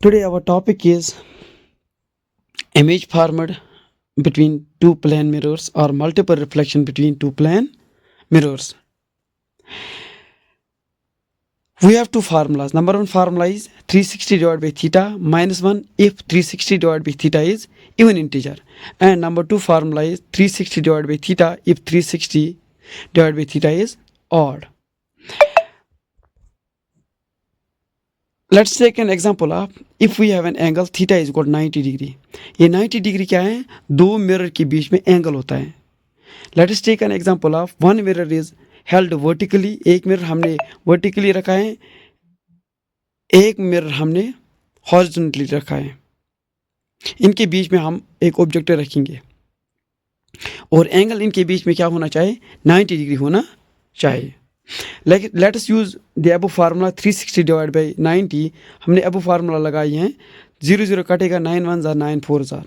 Today our topic is image formed between two plane mirrors or multiple reflection between two plane mirrors. We have two formulas. Number one formula is 360 divided by theta minus 1 if 360 divided by theta is even integer. And number two formula is 360 divided by theta if 360 divided by theta is odd. Let's take an example of if we have an angle theta is equal to 90 degree. ये 90 degree क्या है? दो mirror के बीच में angle होता है. Let us take an example of one mirror is held vertically. एक mirror हमने vertically रखा है, एक मिरर हमने horizontally रखा है. इनके बीच में हम एक ऑब्जेक्ट रखेंगे और एंगल इनके बीच में क्या होना चाहिए? 90 डिग्री होना चाहिए. Let us use the above formula 360 divided by 90. हमने above formula लगाई है. 0 0 कटेगा, 9 1 9 4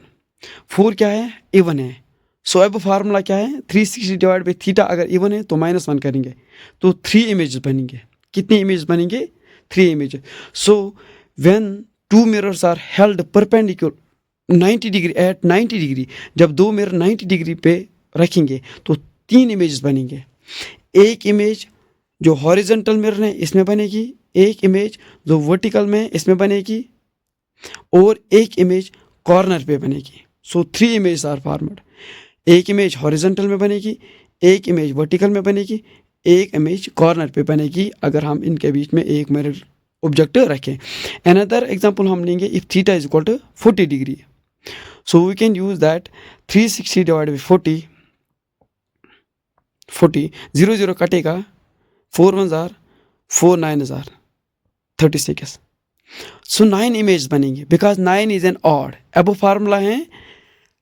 4 क्या है? इवन है. सो above formula क्या है? 360 divided by थीटा अगर इवन है तो -1 करेंगे तो 3 इमेजेस बनेंगे. कितनी इमेज बनेंगे? 3 images. So when two mirrors are held perpendicular 90 degree at 90 degree, जब दो मिरर 90 डिग्री पे रखेंगे तो 3 इमेजेस बनेंगे. एक इमेज जो हॉरिजॉन्टल मिरर है इसमें बनेगी, एक इमेज जो वर्टिकल में इसमें बनेगी और एक इमेज कॉर्नर पे बनेगी. सो 3 इमेज आर फॉर्मड. एक इमेज हॉरिजॉन्टल में बनेगी, एक इमेज वर्टिकल में बनेगी, एक इमेज कॉर्नर पे बनेगी अगर हम इनके बीच में एक मिरर ऑब्जेक्ट रखें. अनदर एग्जांपल हम लेंगे if theta is equal to 40 degree. So we can use that 360 divide by 40 0 0 कटेगा, 4 1 4 9 36. सो 9 इमेज बनेंगे बिकॉज 9 इज एन ऑड. अब फार्मूला है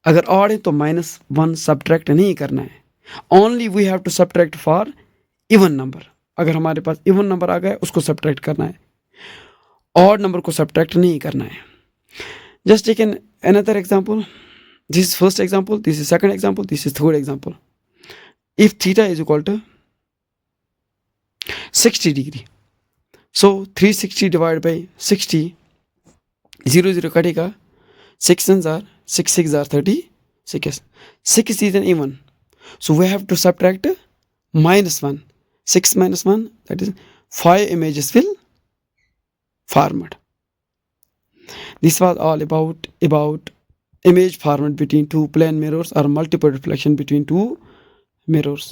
अगर ऑड है तो -1 सब्ट्रैक्ट नहीं करना है. Only we have to subtract for even number. अगर हमारे पास इवन नंबर आ गया उसको सब्ट्रैक्ट करना है, ऑड नंबर को सब्ट्रैक्ट नहीं करना है. Just take an another example. This is first example, this is second example, this is third example. If theta is equal to 60 degree, so 360 divide by 60, 0 0 कटेगा, 6 1 6 6 36. 6 is an even, so we have to subtract -1. 6 -1, that is 5 images will formed. This was all about image formed between two plane mirrors or multiple reflection between two mirrors.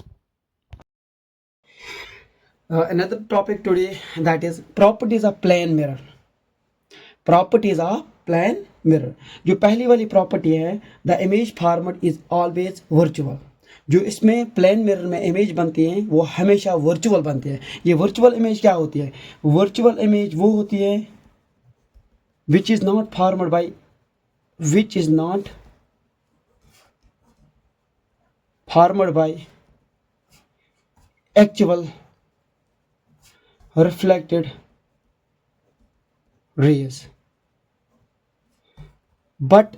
Another topic today, that is properties of plane mirror. Properties of plane mirror. जो पहली वाली property है, the image format is always virtual. जो इसमें plane mirror में image बनती हैं वो हमेशा वर्चुअल बनती है. ये वर्चुअल इमेज क्या होती है? वर्चुअल इमेज वो होती है which is not formed by actual reflected rays, but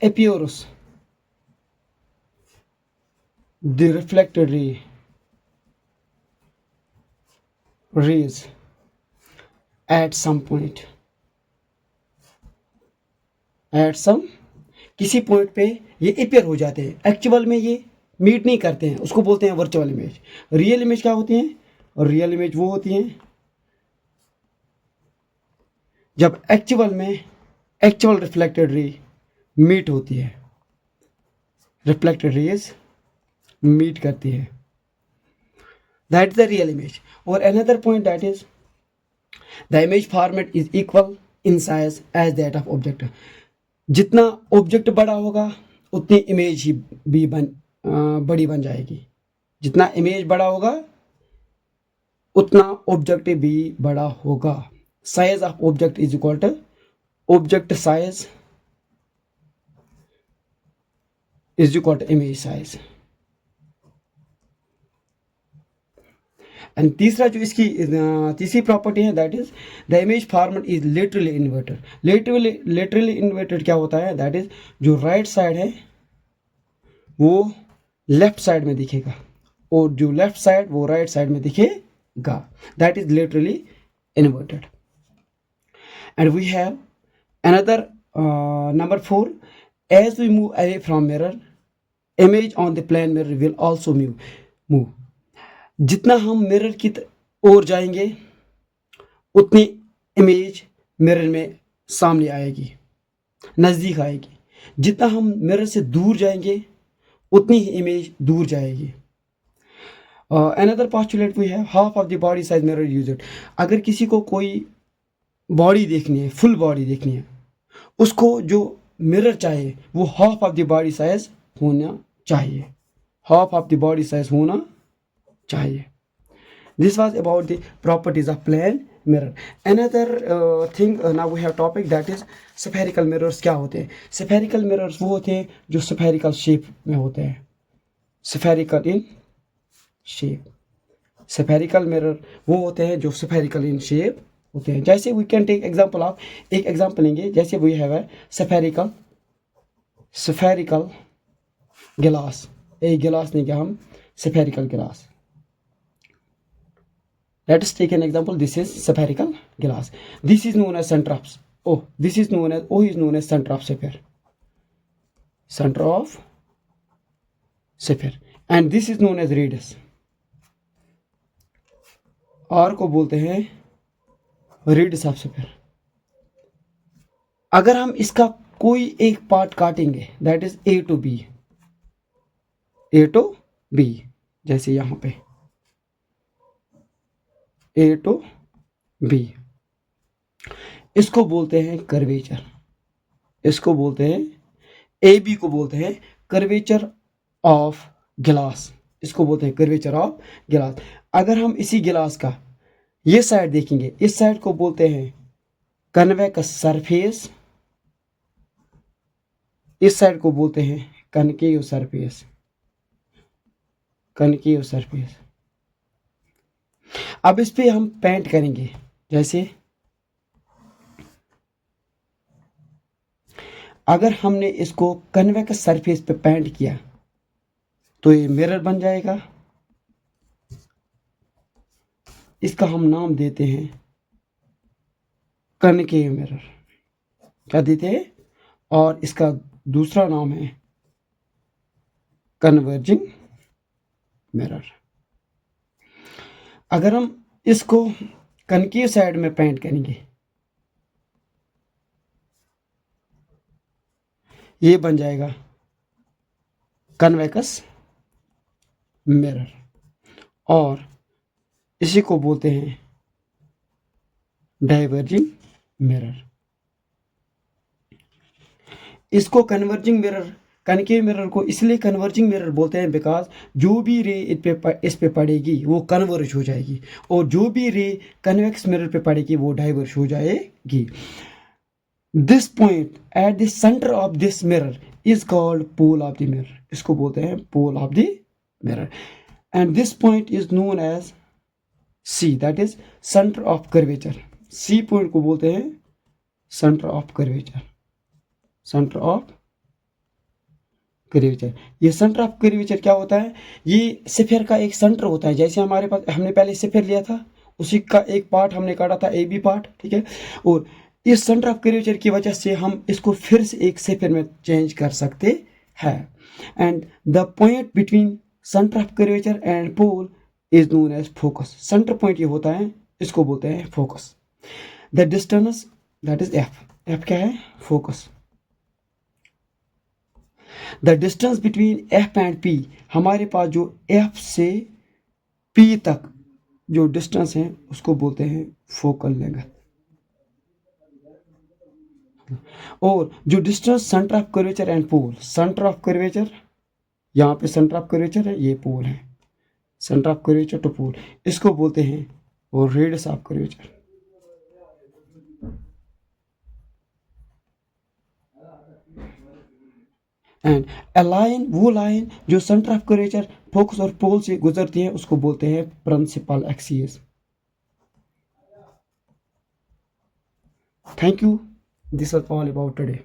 appears the reflected rays at some point. किसी पॉइंट पे ये अपीयर हो जाते हैं, एक्चुअल में ये मीट नहीं करते हैं, उसको बोलते हैं वर्चुअल इमेज. रियल इमेज क्या होती है? और रियल इमेज वो होती हैं जब एक्चुअल रिफ्लेक्टेड रे मीट होती है, रिफ्लेक्टेड रेज मीट करती है, that is the real image. और another point that is the image format is equal in size as that of object. जितना ऑब्जेक्ट बड़ा होगा उतनी इमेज ही भी बड़ी बन जाएगी. जितना इमेज बड़ा होगा उतना ऑब्जेक्ट भी बड़ा होगा. Size of object is equal to object size is equal to image size. And तीसरा जो इसकी तीसरी प्रॉपर्टी है that is the image format is literally inverted. Literally inverted क्या होता है? दैट इज जो राइट साइड है वो लेफ्ट साइड में दिखेगा और जो लेफ्ट साइड वो राइट साइड में दिखेगा. That is literally inverted. And we have another number 4. As we move away from mirror, image on the plane mirror will also move. जितना हम मिरर की ओर जाएंगे उतनी इमेज मिरर में सामने आएगी, नज़दीक आएगी। जितना हम मिरर से दूर जाएंगे उतनी ही इमेज दूर जाएगी। Another postulate we have half of the body size mirror used. अगर किसी को कोई बॉडी देखनी है, फुल बॉडी देखनी है, उसको जो मिरर चाहिए वो half of the body size होना चाहिए, half of the body size होना चाहिए। This was about the properties of plane mirror. Another thing, now we have topic that is spherical mirrors. क्या होते हैं? Spherical mirrors वो होते हैं जो spherical shape में होते हैं, spherical in shape. Spherical mirror वो होते हैं जो spherical in shape होते हैं। जैसे we can take example of, एक example लेंगे, जैसे we have a spherical glass, एक गिलास लेंगे हम, spherical glass. Let us take an example. This is spherical glass. This is known as center of this is known as center of sphere. Center of sphere. And this is known as radius. R को बोलते हैं radius of sphere. अगर हम इसका कोई एक part काटेंगे, that is A to B, जैसे यहाँ पे A to B, इसको बोलते हैं कर्वेचर। इसको बोलते हैं, AB को बोलते हैं कर्वेचर ऑफ गिलास। इसको बोलते हैं कर्वेचर ऑफ गिलास। अगर हम इसी गिलास का ये साइड देखेंगे, इस साइड को बोलते हैं कन्वेक्स सरफेस, इस साइड को बोलते हैं कनकेव सरफेस, कनकेव सरफेस। अब इस पे हम पेंट करेंगे, जैसे अगर हमने इसको कन्वेक्स सरफेस पे पेंट किया तो ये मिरर बन जाएगा। इसका हम नाम देते हैं कनकेव मिरर, क्या देते हैं, और इसका दूसरा नाम है कन्वर्जिंग मिरर। अगर हम इसको कनकेव साइड में पेंट करेंगे, ये बन जाएगा कन्वेक्स मिरर, और इसी को बोलते हैं डाइवर्जिंग मिरर। इसको कन्वर्जिंग मिरर, कनकेव मिरर को इसलिए कन्वर्जिंग मिरर बोलते हैं बिकॉज जो भी रे इस पे पड़ेगी वो कन्वर्ज हो जाएगी, और जो भी रे कन्वेक्स मिरर पे पड़ेगी वो डाइवर्ज हो जाएगी। This point at the centre of this mirror is called pole of the mirror. इसको बोलते हैं pole of the mirror, and this point is known as C, that is centre of curvature. C point को बोलते हैं centre of curvature, centre of curvature. ये centre of curvature क्या होता है, ये स्फीयर का एक सेंटर होता है। जैसे हमारे पास, हमने पहले स्फीयर लिया था, उसी का एक पार्ट हमने काटा था, ए बी पार्ट, ठीक है, और इस सेंटर ऑफ कर्वेचर की वजह से हम इसको फिर से एक स्फीयर में चेंज कर सकते हैं। And the point between centre of curvature and pole is known as focus. Centre point ये होता है, इसको बोलते हैं focus. The distance that is F, F क्या है, focus. The distance between F and P, हमारे पास जो एफ से पी तक जो डिस्टेंस है उसको बोलते हैं फोकल लेंथ। और जो distance centre of curvature and pole, centre of curvature, यहाँ पे सेंटर ऑफ कर्वेचर है, ये पोल है, centre of curvature to pole, इसको बोलते हैं और radius of curvature. And a line, वो लाइन जो सेंटर ऑफ कर्वेचर, फोकस और पोल से गुजरती है उसको बोलते हैं principal axis. Thank you, this was all about today.